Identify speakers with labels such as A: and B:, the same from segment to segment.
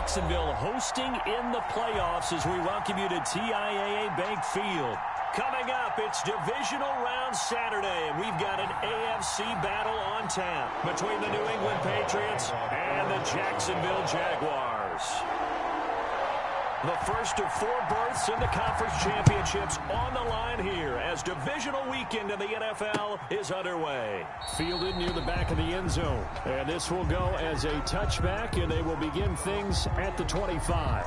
A: Jacksonville hosting in the playoffs as we welcome you to TIAA Bank Field. Coming up, it's Divisional Round Saturday, and we've got an AFC battle on tap between the New England Patriots and the Jacksonville Jaguars. The first of 4 berths in the conference championships on the line here as divisional weekend in the NFL is underway. Fielded near the back of the end zone. And this will go as a touchback, and they will begin things at the 25.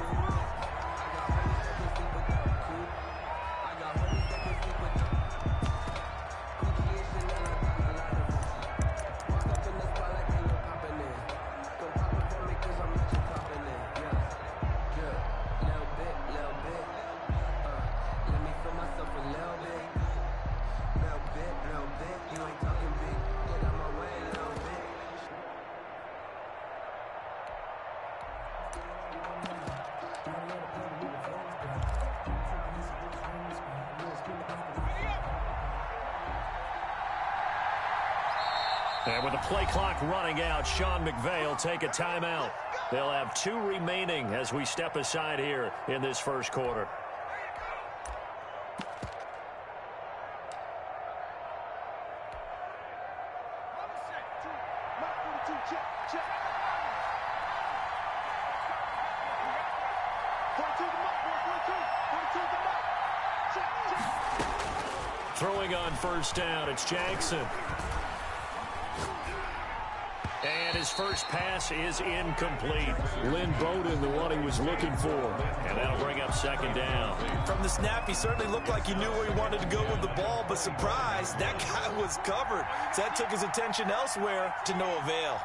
A: And with the play clock running out, Sean McVay will take a timeout. They'll have 2 remaining as we step aside here in this first quarter. Throwing on first down, it's Jackson. And his first pass is incomplete. Lynn Bowden, the one he was looking for. And that'll bring up second down.
B: From the snap, he certainly looked like he knew where he wanted to go with the ball, but surprise, that guy was covered. So that took his attention elsewhere to no avail.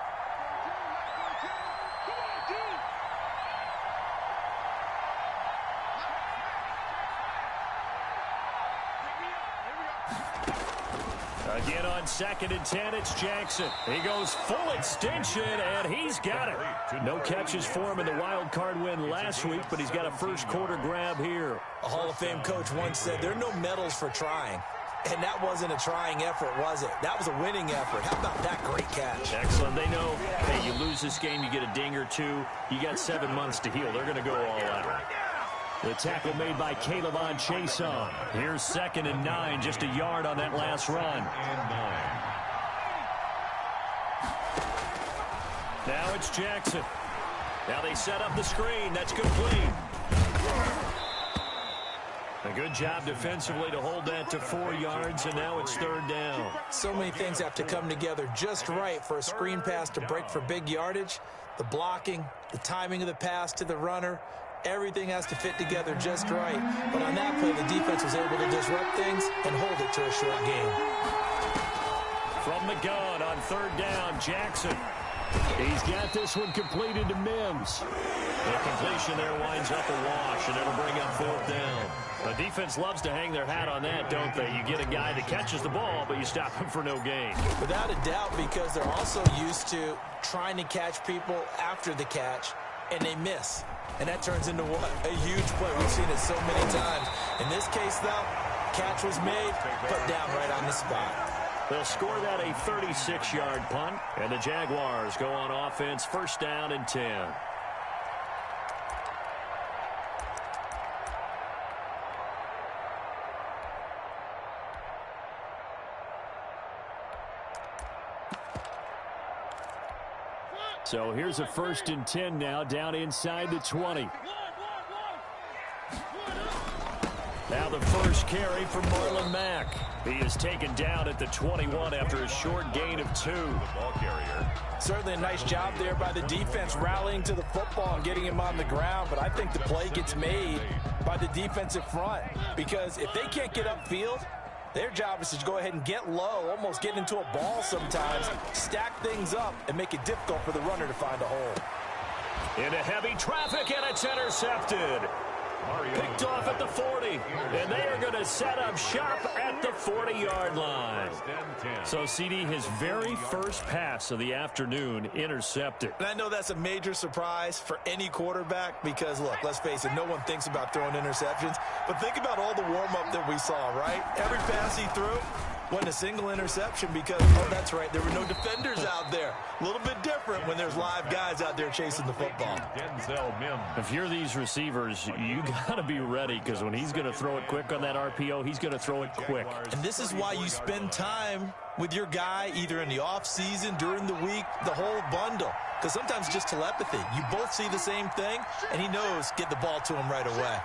A: Again on 2nd and 10, it's Jackson. He goes full extension, and he's got it. No catches for him in the wild card win last week, but he's got a first quarter grab here.
B: A Hall of Fame coach once said, there are no medals for trying. And that wasn't a trying effort, was it? That was a winning effort. How about that great catch?
A: Excellent. They know, hey, you lose this game, you get a ding or 2. You got 7 months to heal. They're going to go all out. The tackle made by Calebon Chason. Here's 2nd and 9, just a yard on that last run. Now it's Jackson. Now they set up the screen. That's complete. A good job defensively to hold that to 4 yards, and now it's 3rd down.
B: So many things have to come together just right for a screen pass to break for big yardage. The blocking, the timing of the pass to the runner, everything has to fit together just right. But on that play, the defense was able to disrupt things and hold it to a short game.
A: From the gun on 3rd down, Jackson. He's got this one completed to Mims. The completion there winds up a wash, and it'll bring up 4th down. The defense loves to hang their hat on that, don't they? You get a guy that catches the ball, but you stop him for no gain.
B: Without a doubt, because they're also used to trying to catch people after the catch, and they miss. And that turns into what? A huge play. We've seen it so many times. In this case, though, catch was made, put down right on the spot.
A: They'll score that a 36-yard punt, and the Jaguars go on offense, 1st down and 10. So here's a 1st and 10 now, down inside the 20. Now the first carry for Marlon Mack. He is taken down at the 21 after a short gain of 2. The ball carrier.
B: Certainly a nice job there by the defense rallying to the football and getting him on the ground, but I think the play gets made by the defensive front because if they can't get upfield, their job is to go ahead and get low, almost get into a ball sometimes, stack things up, and make it difficult for the runner to find a hole.
A: Into heavy traffic, and it's intercepted. Picked off at the 40, and they are going to set up shop at the 40-yard line. So, CD, his very first pass of the afternoon intercepted.
B: And I know that's a major surprise for any quarterback because, look, let's face it, no one thinks about throwing interceptions. But think about all the warm-up that we saw, right? Every pass he threw, Wasn't a single interception because, oh, that's right, there were no defenders out there. A little bit different when there's live guys out there chasing the football.
A: If you're these receivers, you got to be ready because when he's going to throw it quick on that RPO, he's going to throw it quick.
B: And this is why you spend time with your guy either in the offseason, during the week, the whole bundle. Because sometimes just telepathy. You both see the same thing, and he knows get the ball to him right away.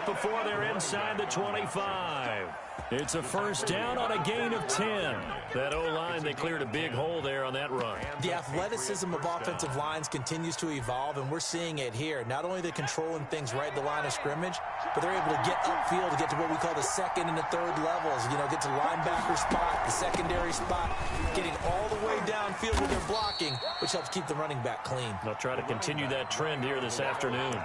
A: Before they're inside the 25. It's a first down on a gain of 10. That O-line, they cleared a big hole there on that run.
B: The athleticism of offensive lines continues to evolve, and we're seeing it here. Not only are they controlling things right at the line of scrimmage, but they're able to get upfield to get to what we call the second and the third levels. You know, get to linebacker spot, the secondary spot, getting all the way downfield with their blocking, which helps keep the running back clean.
A: They'll try to continue that trend here this afternoon.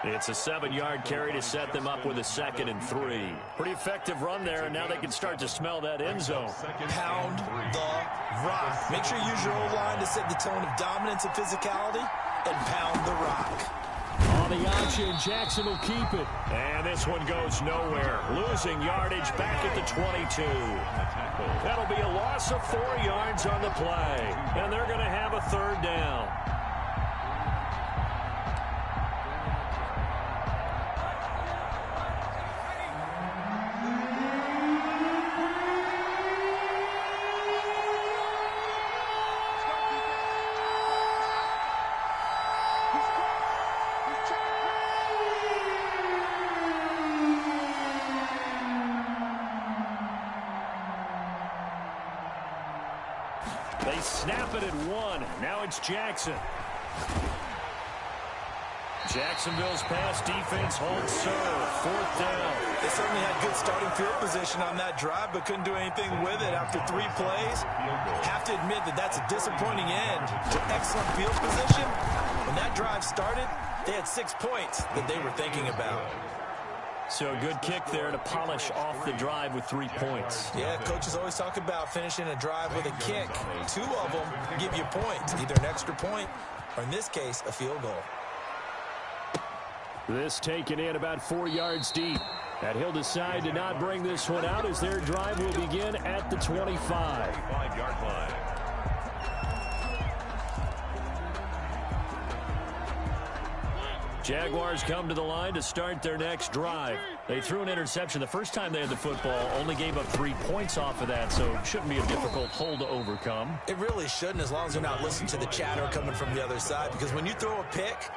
A: It's a 7-yard carry to set them up with a 2nd and 3. Pretty effective run there, and now they can start to smell that end zone.
B: Pound the rock. Make sure you use your O-line to set the tone of dominance and physicality, and pound the rock.
A: On the option, Jackson will keep it. And this one goes nowhere. Losing yardage back at the 22. That'll be a loss of 4 yards on the play. And they're going to have a 3rd down. They snap it at 1. Now it's Jackson. Jacksonville's pass defense holds serve. 4th down.
B: They certainly had good starting field position on that drive, but couldn't do anything with it after 3 plays. Have to admit that that's a disappointing end to excellent field position. When that drive started, they had 6 points that they were thinking about.
A: So a good kick there to polish off the drive with 3 points.
B: Yeah, coaches always talk about finishing a drive with a kick. 2 of them give you points, either an extra point or, in this case, a field goal.
A: This taken in about 4 yards deep. And he'll decide to not bring this one out as their drive will begin at the 25.
C: 5-yard line.
A: Jaguars come to the line to start their next drive. They threw an interception the first time they had the football, only gave up 3 points off of that, so it shouldn't be a difficult hole to overcome.
B: It really shouldn't, as long as they're not listening to the chatter coming from the other side, because when you throw a pick,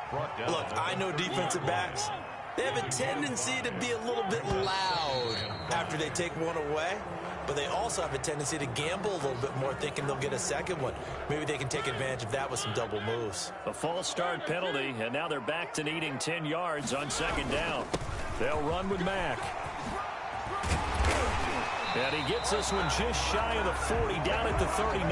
B: look, I know defensive backs, they have a tendency to be a little bit loud after they take one away. But they also have a tendency to gamble a little bit more, thinking they'll get a second one. Maybe they can take advantage of that with some double moves.
A: A false start penalty, and now they're back to needing 10 yards on 2nd down. They'll run with Mack. And he gets this one just shy of the 40, down at the 39.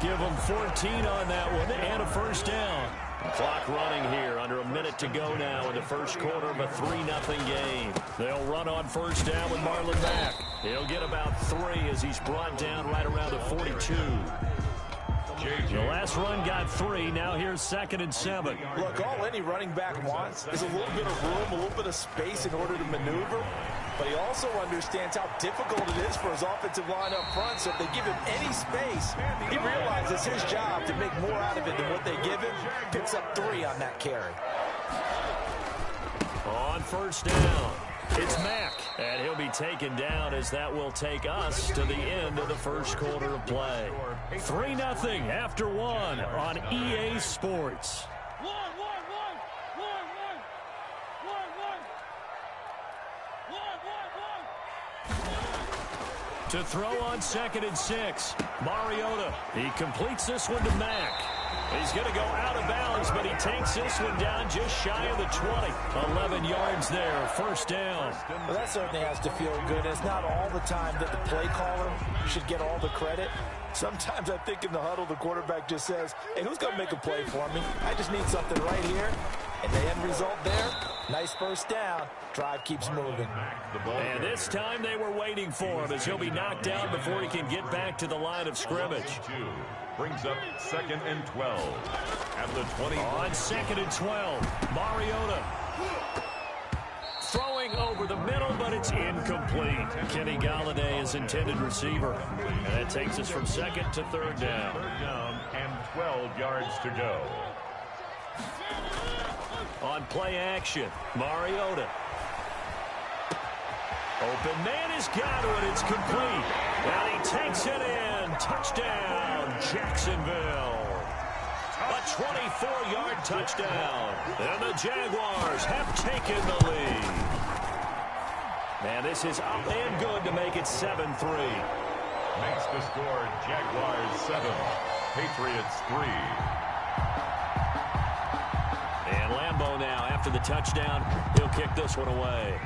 A: Give them 14 on that one, and a 1st down. Clock running here, under a minute to go now in the first quarter of a 3-0 game. They'll run on 1st down with Marlon Mack. He'll get about 3 as he's brought down right around the 42. The last run got 3. Now here's 2nd and 7.
B: Look, all any running back wants is a little bit of room, a little bit of space in order to maneuver. But he also understands how difficult it is for his offensive line up front. So if they give him any space, he realizes his job to make more out of it than what they give him. Picks up 3 on that carry.
A: On 1st down, it's Mack. And he'll be taken down as that will take us to the end of the first quarter of play. 3-0 after 1 on EA Sports. To throw on 2nd and 6, Mariota. He completes this one to Mack. He's going to go out of bounds, but he takes this one down just shy of the 20. 11 yards there, 1st down.
B: Well, that certainly has to feel good. It's not all the time that the play caller should get all the credit. Sometimes I think in the huddle, the quarterback just says, hey, who's going to make a play for me? I just need something right here. And the end result there, Nice first down. Drive keeps moving.
A: And this time they were waiting for him as he'll be knocked down before he can get back to the line of scrimmage.
C: Brings up 2nd and 12 at the 20.
A: On 2nd and 12, Mariota throwing over the middle, but it's incomplete. Kenny Golladay is intended receiver. And that takes us from 2nd to 3rd down.
C: 3rd down and 12 yards to go.
A: On play action, Mariota. Open man has got it. It's complete. And he takes it in. Touchdown, Jacksonville. A 24-yard touchdown. And the Jaguars have taken the lead. And this is up and good to make it 7-3.
C: Makes the score Jaguars 7, Patriots 3.
A: And Lambeau now, after the touchdown, he'll kick this one away.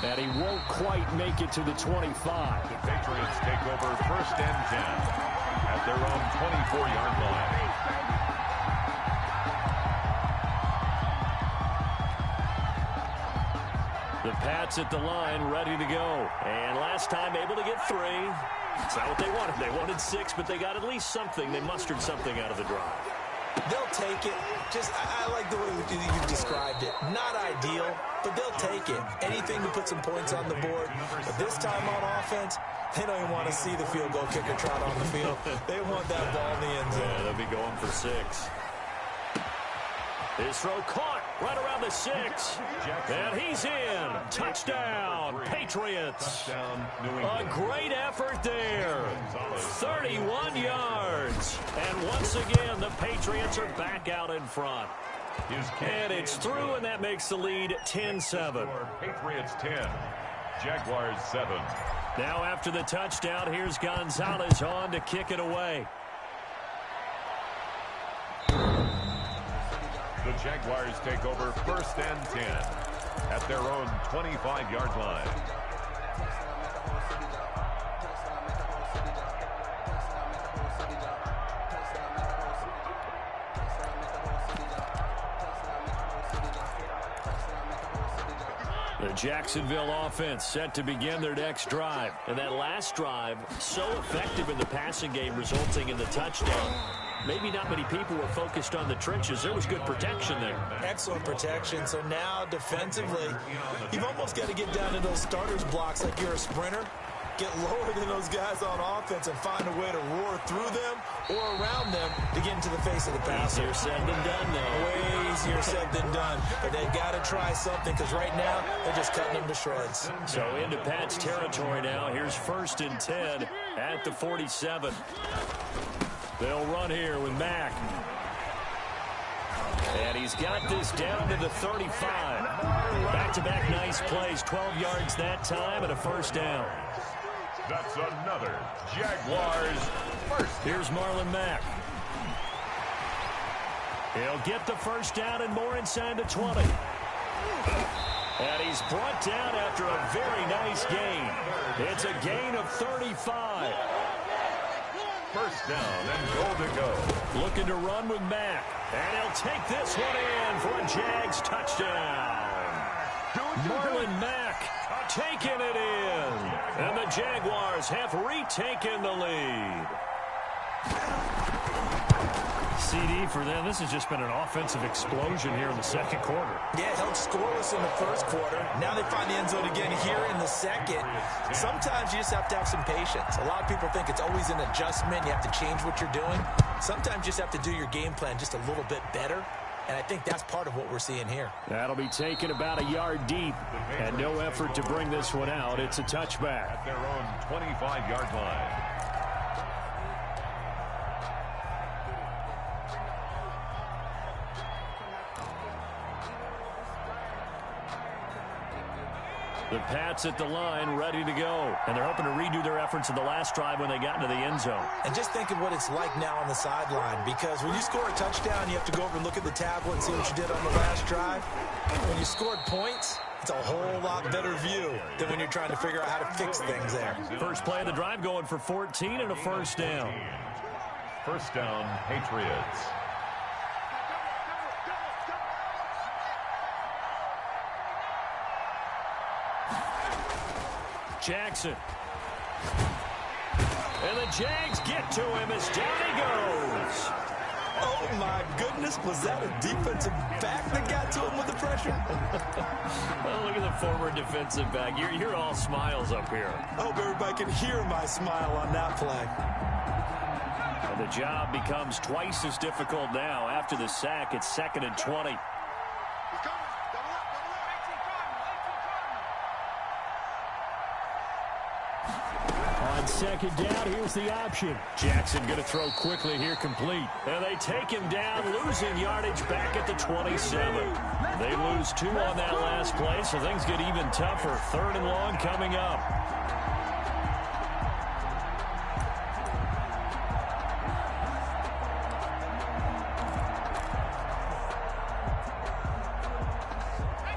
A: And he won't quite make it to the 25.
C: The Patriots take over 1st and 10 at their own 24-yard line.
A: The Pats at the line, ready to go. And last time able to get 3. It's not what they wanted. They wanted 6, but they got at least something. They mustered something out of the drive.
B: They'll take it. I like the way you've described it. Not ideal, but they'll take it. Anything to put some points on the board. But this time on offense, they don't even want to see the field goal kicker trot on the field. They want that ball in the end zone.
A: Yeah, they'll be going for 6. His throw caught right around the 6. And he's in. Touchdown, Patriots. A great effort there. 31 yards. And once again, the Patriots are back out in front. And it's through, and that makes the lead 10-7.
C: Patriots 10, Jaguars 7.
A: Now after the touchdown, here's Gonzalez on to kick it away.
C: The Jaguars take over 1st and 10 at their own 25-yard line.
A: The Jacksonville offense set to begin their next drive. And that last drive, so effective in the passing game, resulting in the touchdown. Maybe not many people were focused on the trenches. There was good protection there.
B: Excellent protection. So now defensively, you've almost got to get down to those starters blocks like you're a sprinter. Get lower than those guys on offense and find a way to roar through them or around them to get into the face of the passer.
A: Easier said than done, though.
B: Way easier said than done. But they've got to try something because right now they're just cutting them to shreds.
A: So into Pat's territory now. Here's 1st and 10 at the 47. They'll run here with Mack. And he's got this down to the 35. Back-to-back nice plays. 12 yards that time and a 1st down.
C: That's another Jaguars first.
A: Here's Marlon Mack. He'll get the 1st down and more inside the 20. And he's brought down after a very nice gain. It's a gain of 35.
C: 1st down and goal to go.
A: Looking to run with Mack. And he'll take this one in for a Jags touchdown. Marlon Mack taking it in. And the Jaguars have retaken the lead. CD for them. This has just been an offensive explosion here in the 2nd quarter.
B: Yeah, held scoreless in the 1st quarter. Now they find the end zone again here in the 2nd. Sometimes you just have to have some patience. A lot of people think it's always an adjustment. You have to change what you're doing. Sometimes you just have to do your game plan just a little bit better. And I think that's part of what we're seeing here.
A: That'll be taken about a yard deep. And no effort to bring this one out. It's a touchback.
C: At their own 25-yard line.
A: The Pats at the line, ready to go. And they're hoping to redo their efforts in the last drive when they got into the end zone.
B: And just think of what it's like now on the sideline, because when you score a touchdown, you have to go over and look at the tablet and see what you did on the last drive. When you scored points, it's a whole lot better view than when you're trying to figure out how to fix things there.
A: First play of the drive going for 14 and a 1st down.
C: First down, Patriots.
A: Jackson. And the Jags get to him as down he goes.
B: Oh, my goodness. Was that a defensive back that got to him with the pressure?
A: Oh, look at the former defensive back. You're all smiles up here.
B: I hope everybody can hear my smile on that play.
A: And the job becomes twice as difficult now. After the sack, it's 2nd and 20. On 2nd down, here's the option. Jackson going to throw quickly here, complete. And they take him down, losing yardage back at the 27. They lose 2 on that last play, so things get even tougher. 3rd and long coming up.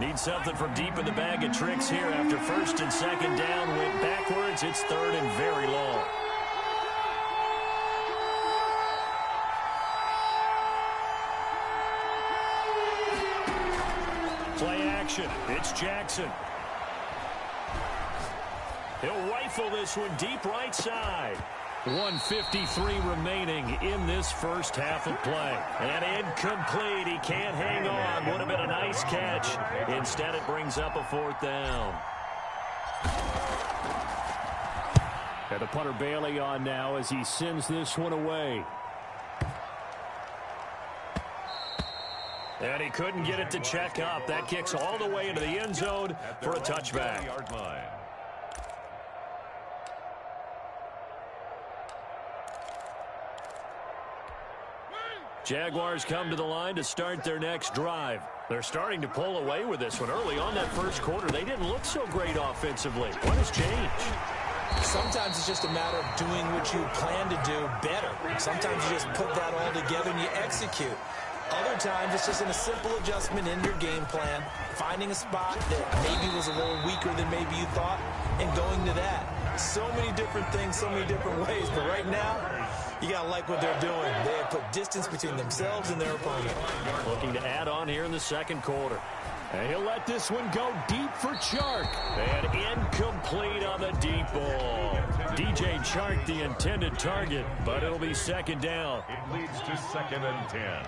A: Need something from deep in the bag of tricks here after 1st and 2nd down. Went backwards. It's 3rd and very long. Play action. It's Jackson. He'll rifle this one deep right side. 1:53 remaining in this first half of play. And incomplete. He can't hang on. Would have been a nice catch. Instead, it brings up a 4th down. And the punter Bailey on now as he sends this one away. And he couldn't get it to check up. That kicks all the way into the end zone for a touchback. Jaguars come to the line to start their next drive. They're starting to pull away with this one. Early on that first quarter, they didn't look so great offensively. What has changed?
B: Sometimes it's just a matter of doing what you plan to do better. Sometimes you just put that all together and you execute. Other times it's just in a simple adjustment in your game plan, finding a spot that maybe was a little weaker than maybe you thought, and going to that. So many different things, so many different ways, but right now, you got to like what they're doing. They have put distance between themselves and their opponent.
A: Looking to add on here in the second quarter. And he'll let this one go deep for Chark. And incomplete on the deep ball. DJ Chark, the intended target, but it'll be 2nd down.
C: It leads to 2nd and 10.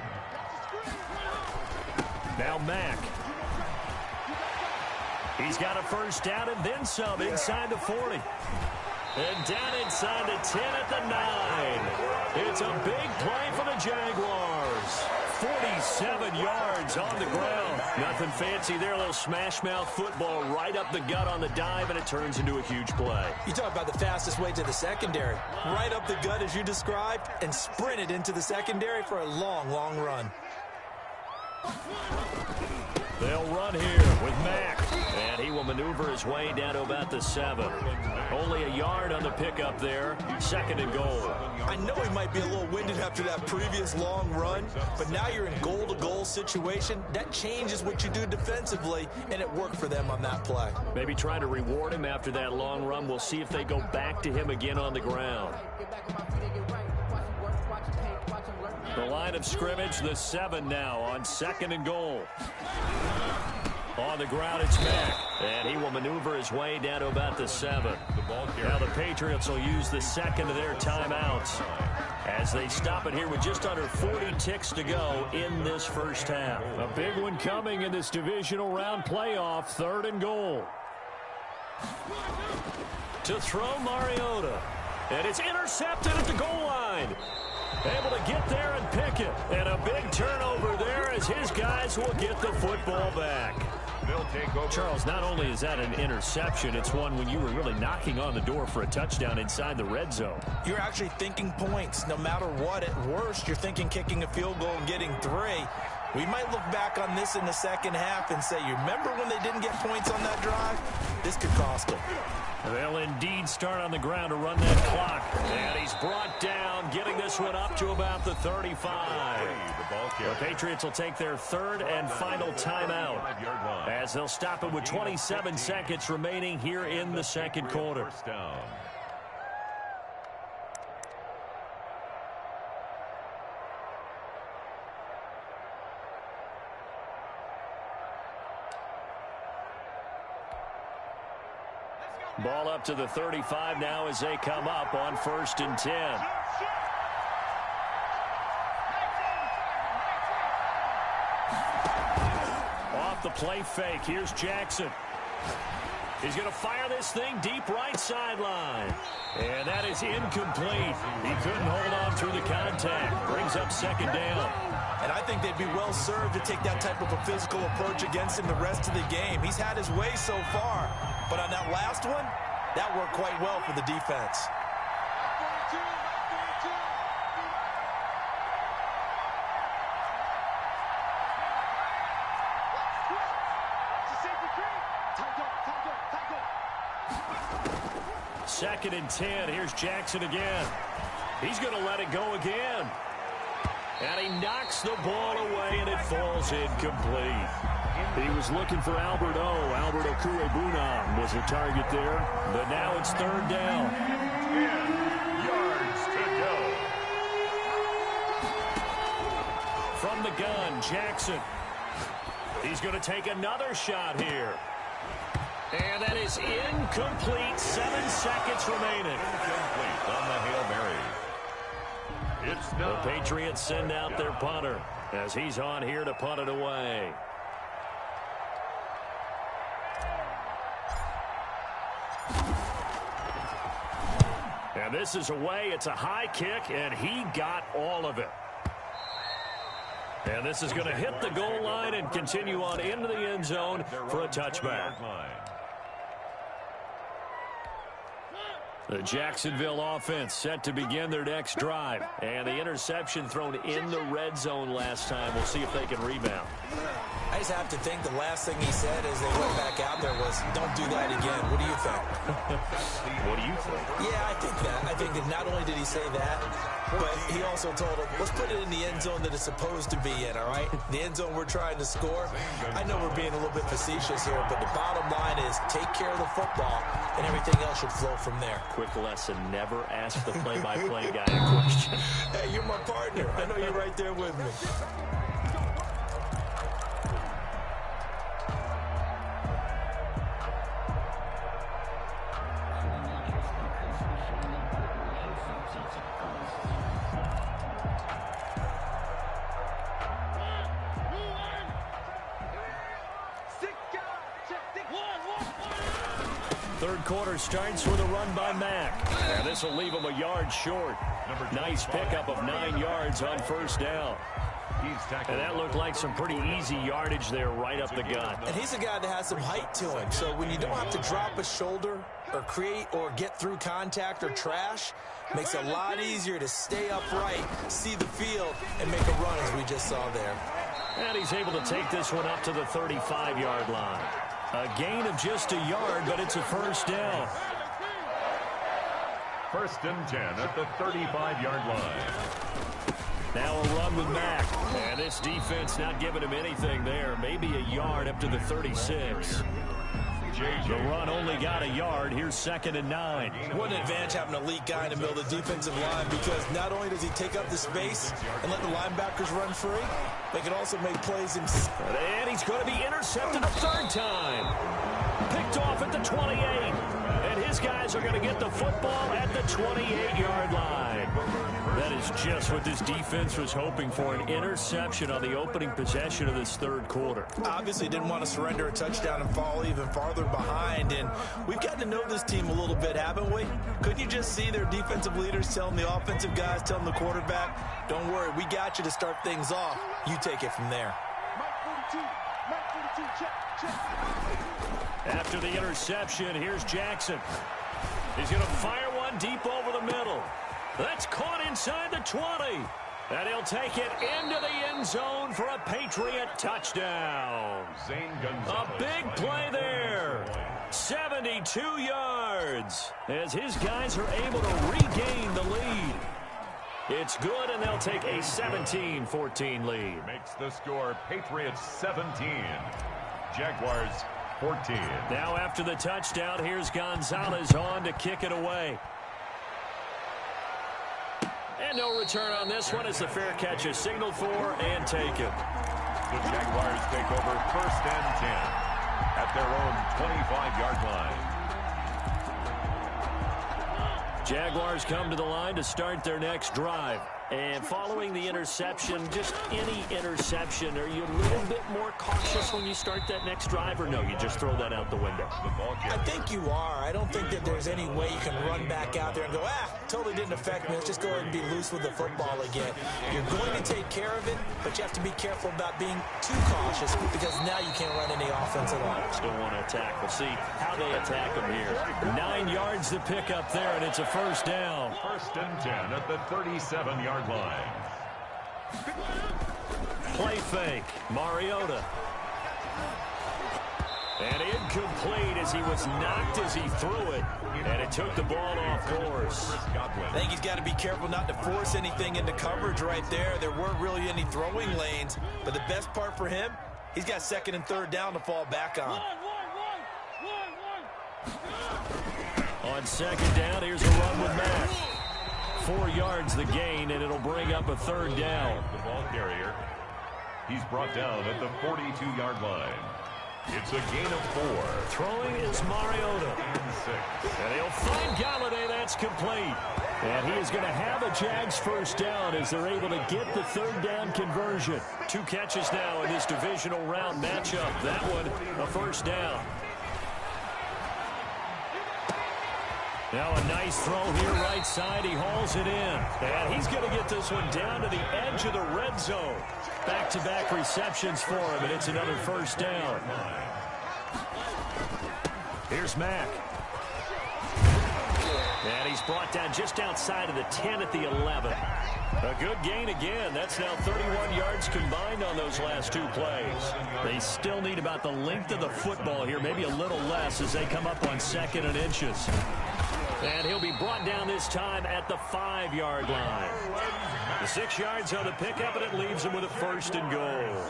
A: Now Mack. He's got a first down and then some inside the 40. And down inside the 10 at the 9. It's a big play for the Jaguars. 47 yards on the ground. Nothing fancy there. A little smash mouth football right up the gut on the dive, and it turns into a huge play.
B: You talk about the fastest way to the secondary. Right up the gut as you described, and sprinted into the secondary for a long, long run.
A: They'll run here with Mack. And he will maneuver his way down to about the 7. Only a yard on the pickup there. 2nd and goal.
B: I know he might be a little winded after that previous long run, but now you're in goal-to-goal situation. That changes what you do defensively, and it worked for them on that play.
A: Maybe trying to reward him after that long run. We'll see if they go back to him again on the ground. The line of scrimmage, the 7 now on 2nd and goal. On the ground, it's Mack. And he will maneuver his way down to about the 7. Now the Patriots will use the 2nd of their timeouts as they stop it here with just under 40 ticks to go in this first half. A big one coming in this divisional round playoff. 3rd and goal. To throw Mariota. And it's intercepted at the goal line. Able to get there and pick it. And a big turnover there as his guys will get the football back.
C: They'll take over.
A: Charles, not only is that an interception, it's one when you were really knocking on the door for a touchdown inside the red zone.
B: You're actually thinking points. No matter what, at worst, you're thinking kicking a field goal and getting 3. We might look back on this in the second half and say, you remember when they didn't get points on that drive? This could cost them.
A: They'll indeed start on the ground to run that clock. And he's brought down, getting this one up to about the 35. The Patriots will take their 3rd and final timeout as they'll stop it with 27 seconds remaining here in the second quarter. Ball up to the 35 now as they come up on 1st and 10. Off the play fake. Here's Jackson. He's going to fire this thing deep right sideline. And that is incomplete. He couldn't hold on through the contact. Brings up 2nd down.
B: And I think they'd be well served to take that type of a physical approach against him the rest of the game. He's had his way so far. But on that last one, that worked quite well for the defense.
A: Second and 10. Here's Jackson again. He's going to let it go again. And he knocks the ball away, and it falls incomplete. He was looking for Albert Okurebunam was the target there. But now it's 3rd down.
C: 10 yards to go.
A: From the gun, Jackson. He's going to take another shot here. And that is incomplete. 7 seconds remaining.
C: Incomplete on the Hail Mary. It's
A: the Patriots send out their punter as he's on here to punt it away. And this is away. It's a high kick, and he got all of it. And this is going to hit the goal line and continue on into the end zone for a touchback. The Jacksonville offense set to begin their next drive. And the interception thrown in the red zone last time. We'll see if they can rebound.
B: I just have to think the last thing he said as they went back out there was, don't do that again. What do you think?
A: What do you think?
B: Yeah, I think that. I think that not only did he say that, but he also told him, let's put it in the end zone that it's supposed to be in, all right? The end zone we're trying to score. I know we're being a little bit facetious here, but the bottom line is take care of the football, and everything else should flow from there.
A: Quick lesson, never ask the play-by-play guy a question.
B: Hey, you're my partner. I know you're right there with me.
A: Third quarter starts with a run by Mack. And this will leave him a yard short. Nice pickup of 9 yards on 1st down. And that looked like some pretty easy yardage there right up the gut.
B: And he's a guy that has some height to him. So when you don't have to drop a shoulder or create or get through contact or trash, makes it a lot easier to stay upright, see the field, and make a run as we just saw there.
A: And he's able to take this one up to the 35-yard line. A gain of just a yard, but it's a 1st down.
C: 1st and 10 at the 35-yard line.
A: Now a run with Mack. And this defense not giving him anything there. Maybe a yard up to the 36. The run only got a yard. Here's 2nd and 9.
B: What an advantage having an elite guy in the middle of the defensive line, because not only does he take up the space and let the linebackers run free, they can also make plays himself.
A: And he's going to be intercepted a 3rd time. Picked off at the 28. And his guys are going to get the football at the 28-yard line. That is just what this defense was hoping for, an interception on the opening possession of this 3rd quarter.
B: Obviously didn't want to surrender a touchdown and fall even farther behind, and we've gotten to know this team a little bit, haven't we? Couldn't you just see their defensive leaders telling the offensive guys, telling the quarterback, don't worry, we got you to start things off. You take it from there.
A: After the interception, here's Jackson. He's going to fire one deep over the middle. That's caught inside the 20. And he'll take it into the end zone for a Patriot touchdown. A big play there. 72 yards as his guys are able to regain the lead. It's good, and they'll take a 17-14 lead.
C: Makes the score Patriots 17, Jaguars 14.
A: Now after the touchdown, here's Gonzalez on to kick it away. And no return on this one as the fair catch is signaled for and taken.
C: The Jaguars take over 1st and 10 at their own 25-yard line.
A: Jaguars come to the line to start their next drive. And following the interception, just any interception, are you a little bit more cautious when you start that next drive, or no, you just throw that out the window?
B: I think you are. I don't think that there's any way you can run back out there and go, totally didn't affect me. Let's just go ahead and be loose with the football again. You're going to take care of it, but you have to be careful about being too cautious because now you can't run any offense at all.
A: Still want to attack. We'll see how they attack them here. 9 yards to pick up there, and it's a first down.
C: First and 10 at the 37-yard line.
A: Play fake. Mariota. And incomplete as he was knocked as he threw it. And it took the ball off course.
B: I think he's got to be careful not to force anything into coverage right there. There weren't really any throwing lanes. But the best part for him, he's got second and third down to fall back on.
A: On second down, here's a run with Mack. 4 yards the gain, and it'll bring up a third down.
C: The ball carrier. He's brought down at the 42-yard line. It's a gain of 4.
A: Throwing is Mariota. And he'll find Galladay. That's complete. And he is going to have a Jags first down as they're able to get the third down conversion. 2 catches now in this divisional round matchup. That one, a first down. Now a nice throw here right side. He hauls it in. And he's going to get this one down to the edge of the red zone. Back-to-back receptions for him, and it's another first down. Here's Mack. And he's brought down just outside of the 10 at the 11. A good gain again. That's now 31 yards combined on those last 2 plays. They still need about the length of the football here, maybe a little less as they come up on 2nd and inches. And he'll be brought down this time at the 5-yard line. The 6 yards on the pickup, and it leaves him with a first and goal.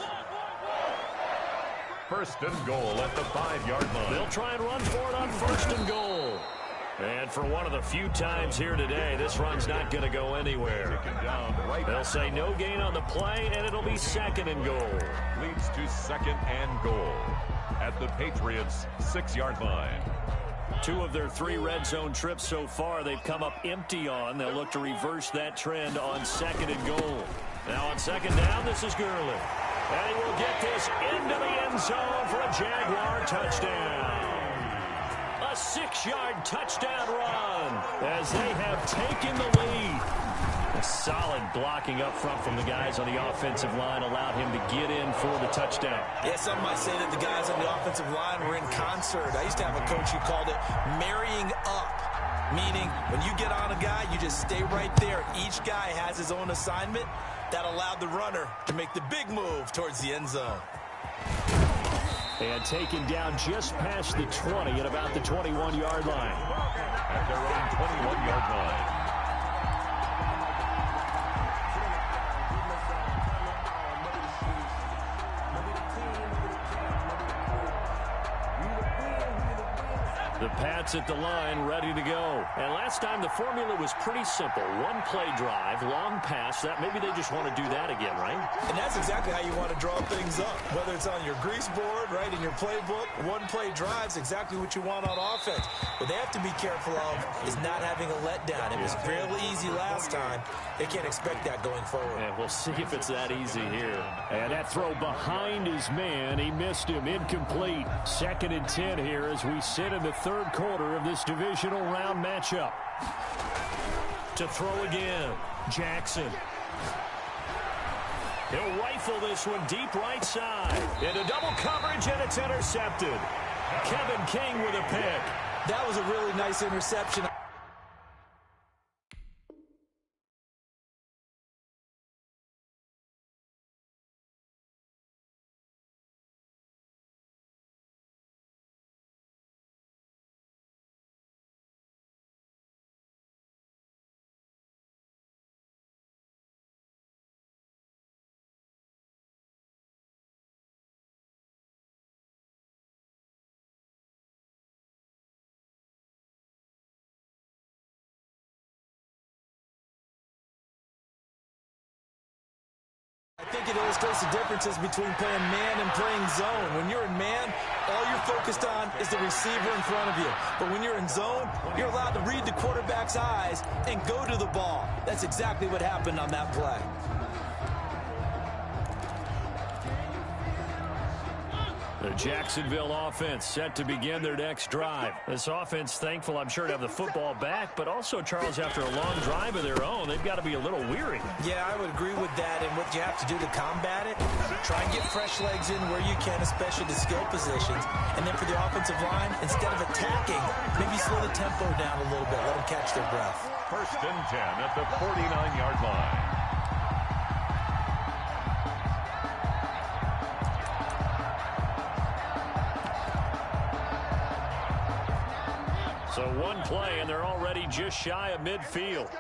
C: First and goal at the 5-yard line.
A: They'll try and run for it on first and goal. And for one of the few times here today, this run's not going to go anywhere. They'll say no gain on the play, and it'll be 2nd and goal.
C: Leads to 2nd and goal at the Patriots' 6-yard line.
A: 2 of their 3 red zone trips so far they've come up empty on. They'll look to reverse that trend on 2nd and goal. Now on 2nd down, this is Gurley. And he will get this into the end zone for a Jaguar touchdown. A 6-yard touchdown run as they have taken the lead. A solid blocking up front from the guys on the offensive line allowed him to get in for the touchdown.
B: Yeah, some might say that the guys on the offensive line were in concert. I used to have a coach who called it marrying up, meaning when you get on a guy, you just stay right there. Each guy has his own assignment. That allowed the runner to make the big move towards the end zone.
A: And taken down just past the 20 at about the 21-yard line.
C: At their own 21-yard line.
A: The Pats at the line, ready to go. And last time the formula was pretty simple. 1 play drive, long pass. That maybe they just want to do that again, right?
B: And that's exactly how you want to draw things up. Whether it's on your grease board, right, in your playbook, 1 play drive's exactly what you want on offense. What they have to be careful of is not having a letdown. It was fairly easy last time. They can't expect that going forward.
A: And we'll see if it's that easy here. And that throw behind his man. He missed him. Incomplete. 2nd and 10 here as we sit in the 3rd quarter of this divisional round matchup. To throw again, Jackson. He'll rifle this one deep right side. Into double coverage, and it's intercepted. Kevin King with a pick.
B: That was a really nice interception. think it illustrates the differences between playing man and playing zone. When you're in man, all you're focused on is the receiver in front of you. But when you're in zone, you're allowed to read the quarterback's eyes and go to the ball. That's exactly what happened on that play.
A: The Jacksonville offense set to begin their next drive. This offense thankful, I'm sure, to have the football back, but also, Charles, after a long drive of their own, they've got to be a little weary.
B: Yeah, I would agree with that, and what you have to do to combat it, try and get fresh legs in where you can, especially the skill positions. And then for the offensive line, instead of attacking, maybe slow the tempo down a little bit, let them catch their breath.
C: 1st and 10 at the 49-yard line.
A: So one play, and they're already just shy of midfield.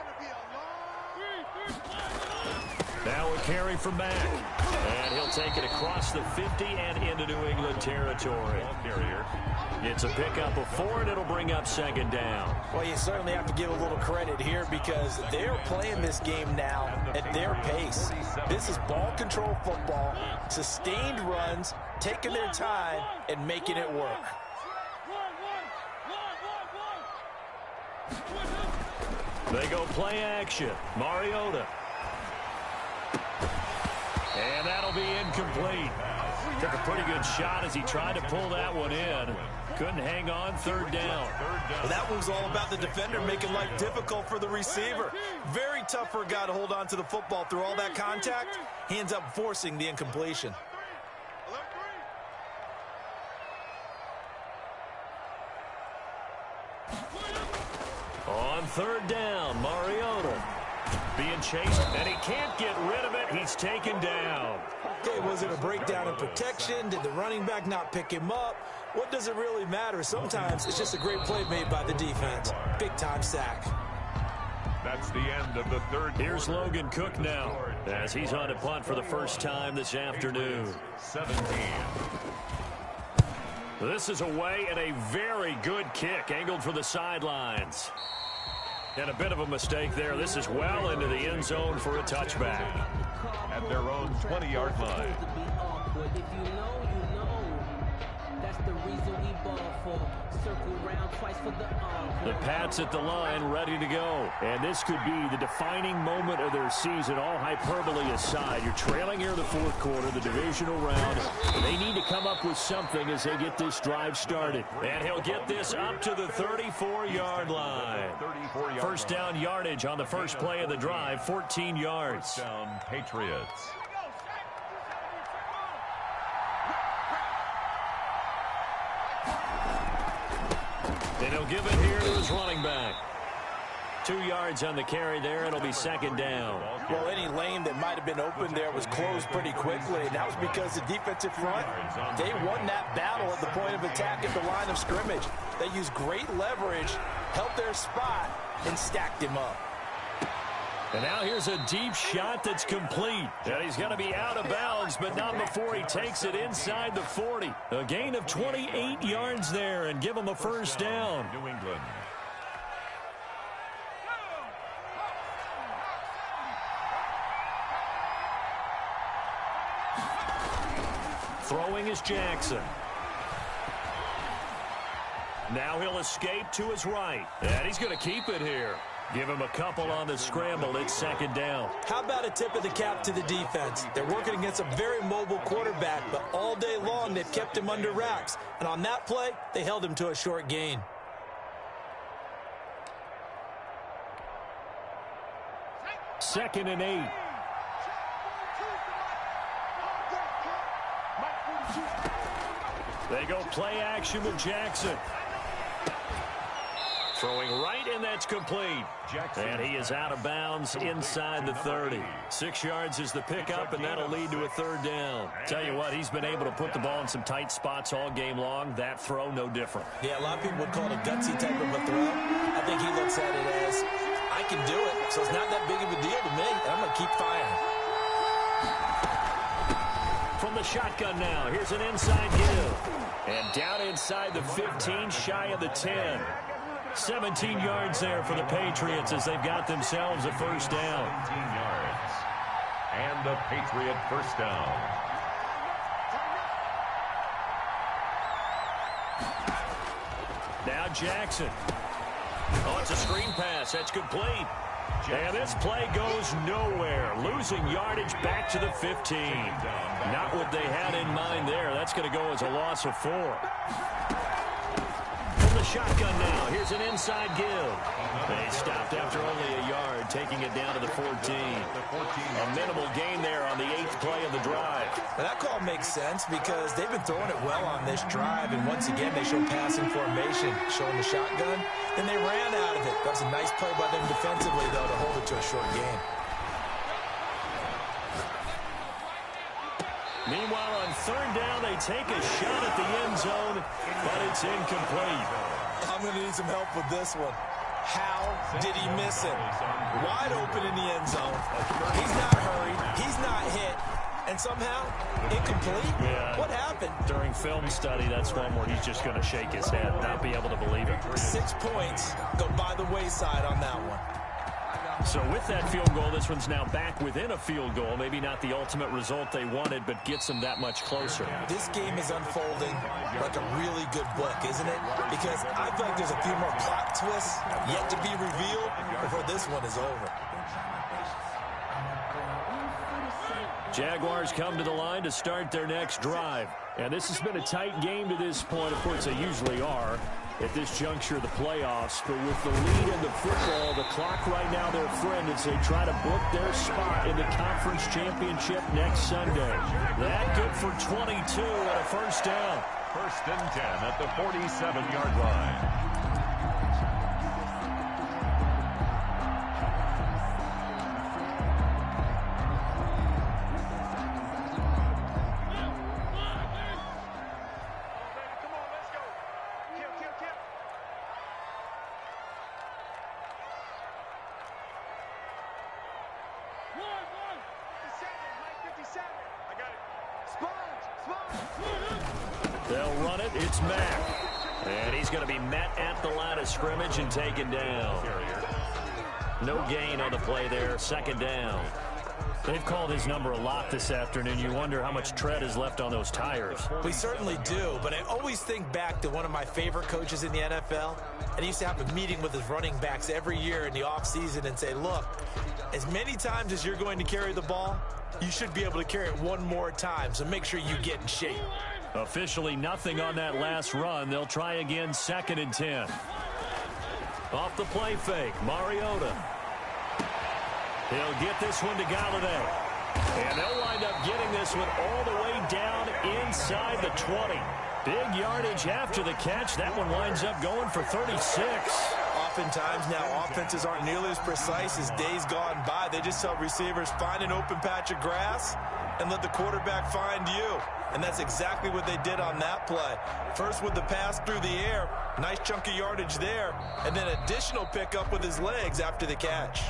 A: Now a carry from Mack. And he'll take it across the 50 and into New England territory. It's a pickup of 4, and it'll bring up 2nd down.
B: Well, you certainly have to give a little credit here because they're playing this game now at their pace. This is ball control football, sustained runs, taking their time, and making it work.
A: They go play action. Mariota. And that'll be incomplete. Took a pretty good shot as he tried to pull that one in. Couldn't hang on. 3rd down.
B: Well, that was all about the defender making life difficult for the receiver. Very tough for a guy to hold on to the football through all that contact. He ends up forcing the incompletion.
A: On 3rd down, Mariota being chased, and he can't get rid of it. He's taken down.
B: Okay, was it a breakdown in protection? Did the running back not pick him up? What does it really matter? Sometimes it's just a great play made by the defense. Big-time sack.
C: That's the end of the 3rd.
A: Here's Logan Cook now as he's on a punt for the first time this afternoon.
C: 17.
A: This is away and a very good kick angled for the sidelines. And a bit of a mistake there. This is well into the end zone for a touchback.
C: At their own 20-yard line.
D: If you know, you know. That's the reason we ball for. Circle round twice for the
A: The Pats at the line ready to go. And this could be the defining moment of their season, all hyperbole aside. You're trailing here in the 4th quarter, the divisional round. They need to come up with something as they get this drive started. And he'll get this up to the 34-yard line. 1st down yardage on the first play of the drive, 14 yards.
C: 1st down, Patriots.
A: And he'll give it here to his running back. 2 yards on the carry there. It'll be 2nd down.
B: Well, any lane that might have been open there was closed pretty quickly, and that was because the defensive front, they won that battle at the point of attack at the line of scrimmage. They used great leverage, held their spot, and stacked him up.
A: And now here's a deep shot that's complete. And he's going to be out of bounds, but not before he takes it inside the 40. A gain of 28 yards there and give him a 1st down.
C: New England.
A: Throwing is Jackson. Now he'll escape to his right. And he's going to keep it here. Give him a couple on the scramble. It's 2nd down.
B: How about a tip of the cap to the defense? They're working against a very mobile quarterback, but all day long they've kept him under wraps. And on that play, they held him to a short gain.
A: Second and 8. They go play action with Jackson. Throwing right, and that's complete. And he is out of bounds inside the 30. 6 yards is the pickup, and that'll lead to a 3rd down. Tell you what, he's been able to put the ball in some tight spots all game long. That throw, no different.
B: Yeah, a lot of people would call it a gutsy type of a throw. I think he looks at it as, I can do it, so it's not that big of a deal to me, and I'm going to keep firing.
A: From the shotgun now, here's an inside give. And down inside the 15, shy of the 10. 17 yards there for the Patriots as they've got themselves a 1st down.
C: 17 yards. And a Patriot first down.
A: Now Jackson. Oh, it's a screen pass. That's complete. And this play goes nowhere. Losing yardage back to the 15. Not what they had in mind there. That's going to go as a loss of 4. From the shotgun now. Here's an inside give. They stopped after only a yard, taking it down to the 14. A minimal gain there on the 8th play of the drive.
B: Now that call makes sense because they've been throwing it well on this drive, and once again they show passing formation, showing the shotgun. Then they ran out of it. That was a nice play by them defensively, though, to hold it to a short gain.
A: Meanwhile, on 3rd down, they take a shot at the end zone, but it's incomplete.
B: I'm going to need some help with this one. How did he miss it? Wide open in the end zone. He's not hurried. He's not hit. And somehow, incomplete?
A: Yeah.
B: What happened?
A: During film study, that's one where he's just going to shake his head, not be able to believe it.
B: 6 points go by the wayside on that one.
A: So with that field goal, this one's now back within a field goal. Maybe not the ultimate result they wanted, but gets them that much closer.
B: This game is unfolding like a really good book, isn't it? Because I feel like there's a few more plot twists yet to be revealed before this one is over.
A: Jaguars come to the line to start their next drive. And this has been a tight game to this point. Of course, they usually are at this juncture of the playoffs. But with the lead in the football, the clock right now their friend as they try to book their spot in the conference championship next Sunday. That good for 22 and a first down.
C: 1st and 10 at the 47-yard line.
A: They'll run it. It's Mack. And he's going to be met at the line of scrimmage and taken down. No gain on the play there. 2nd down. They've called his number a lot this afternoon. You wonder how much tread is left on those tires.
B: We certainly do, but I always think back to one of my favorite coaches in the NFL. And he used to have a meeting with his running backs every year in the offseason and say, look, as many times as you're going to carry the ball, you should be able to carry it one more time, so make sure you get in shape.
A: Officially nothing on that last run. They'll try again 2nd and 10. Off the play fake, Mariota. He'll get this one to Galladay. And they'll wind up getting this one all the way down inside the 20. Big yardage after the catch. That one winds up going for 36.
B: Oftentimes now offenses aren't nearly as precise as days gone by. They just tell receivers, find an open patch of grass and let the quarterback find you. And that's exactly what they did on that play. First with the pass through the air, nice chunk of yardage there, and then additional pickup with his legs after the catch.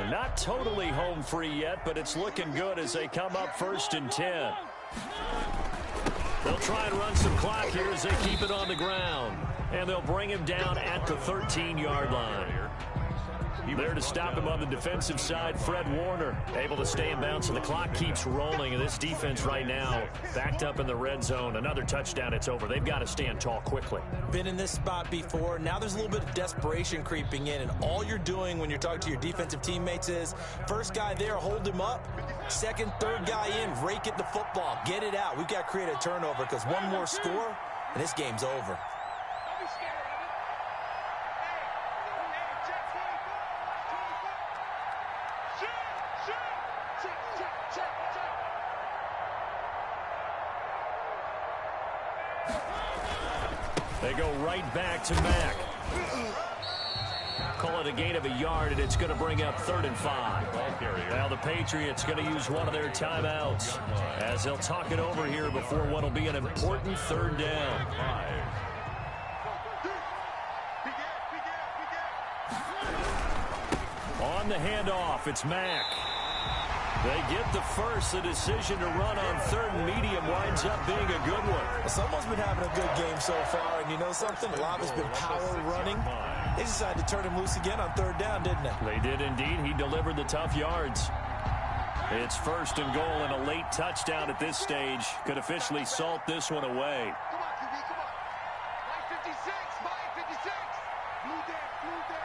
A: Not totally home free yet, but it's looking good as they come up 1st and 10. They'll try and run some clock here as they keep it on the ground. And they'll bring him down at the 13-yard line. There to stop him on the defensive side, Fred Warner, able to stay in bounds, and the clock keeps rolling. And this defense right now backed up in the red zone. Another touchdown, it's over. They've got to stand tall quickly.
B: Been in this spot before. Now there's a little bit of desperation creeping in, and all you're doing when you're talking to your defensive teammates is, first guy there, hold him up. Second, third guy in, rake at the football. Get it out. We've got to create a turnover because one more score, and this game's over.
A: They go right back to Mack. Call it a gain of a yard, and it's going to bring up 3rd and 5. Now the Patriots going to use one of their timeouts as they'll talk it over here before what will be an important 3rd down. On the handoff, it's Mack. They get the first. The decision to run on third and medium winds up being a good one.
B: Someone's been having a good game so far, and you know something? A lot has been power running. They decided to turn him loose again on third down, didn't they?
A: They did indeed. He delivered the tough yards. It's first and goal, and a late touchdown at this stage could officially salt this one away.
E: Come on, QB, come on. Mike 56, Mike 56. Blue there, blue there.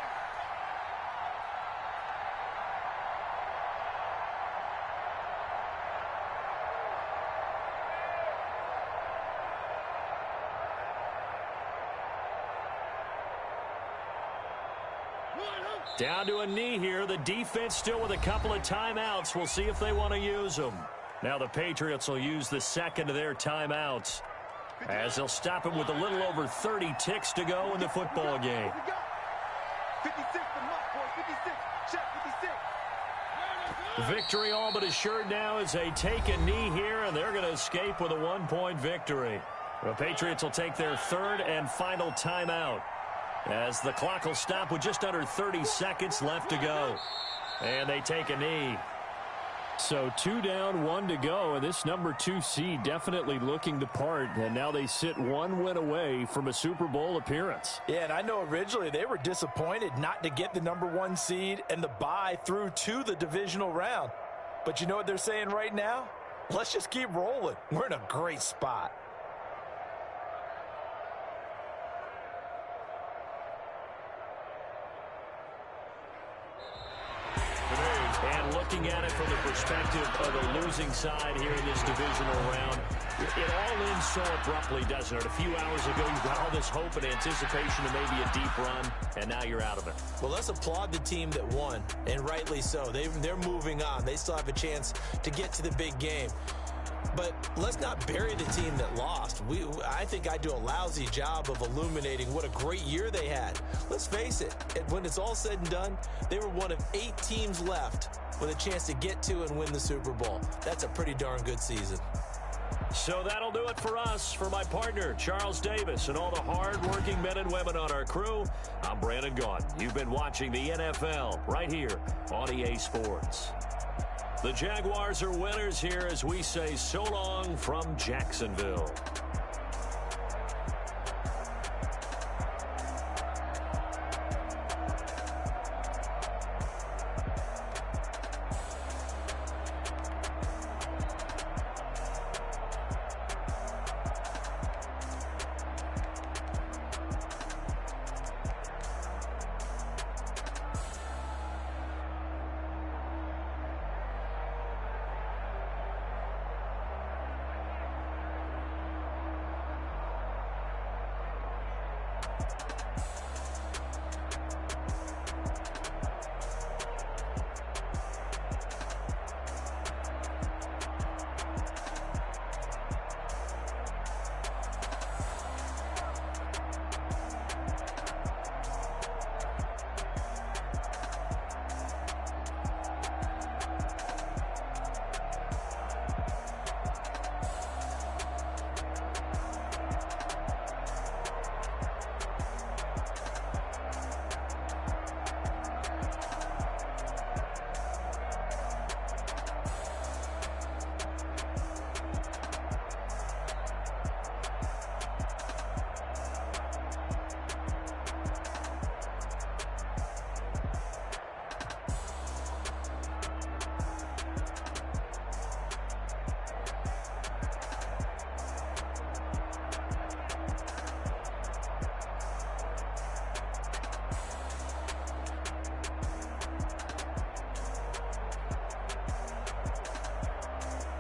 A: Down to a knee here. The defense still with a couple of timeouts. We'll see if they want to use them. Now the Patriots will use the second of their timeouts, as they'll stop him with a little over 30 ticks to go in the football game.
E: 56 for Mike, boys. 56. Check 56.
A: Victory all but assured now as they take a knee here, and they're going to escape with a 1-point victory. The Patriots will take their third and final timeout, as the clock will stop with just under 30 seconds left to go. And they take a knee. So 2 down, 1 to go, and this number 2 seed definitely looking the part, and now they sit 1 win away from a Super Bowl appearance.
B: Yeah, and I know originally they were disappointed not to get the number 1 seed and the bye through to the divisional round. But you know what they're saying right now? Let's just keep rolling. We're in a great spot.
A: And looking at it from the perspective of the losing side here in this divisional round, it all ends so abruptly, doesn't it? A few hours ago, you got all this hope and anticipation of maybe a deep run, and now you're out of it.
B: Well, let's applaud the team that won, and rightly so. They're moving on. They still have a chance to get to the big game. But let's not bury the team that lost. I think I do a lousy job of illuminating what a great year they had. Let's face it, when it's all said and done, they were one of 8 teams left with a chance to get to and win the Super Bowl. That's a pretty darn good season.
A: So that'll do it for us. For my partner, Charles Davis, and all the hard-working men and women on our crew, I'm Brandon Gaudin. You've been watching the NFL right here on EA Sports. The Jaguars are winners here as we say so long from Jacksonville.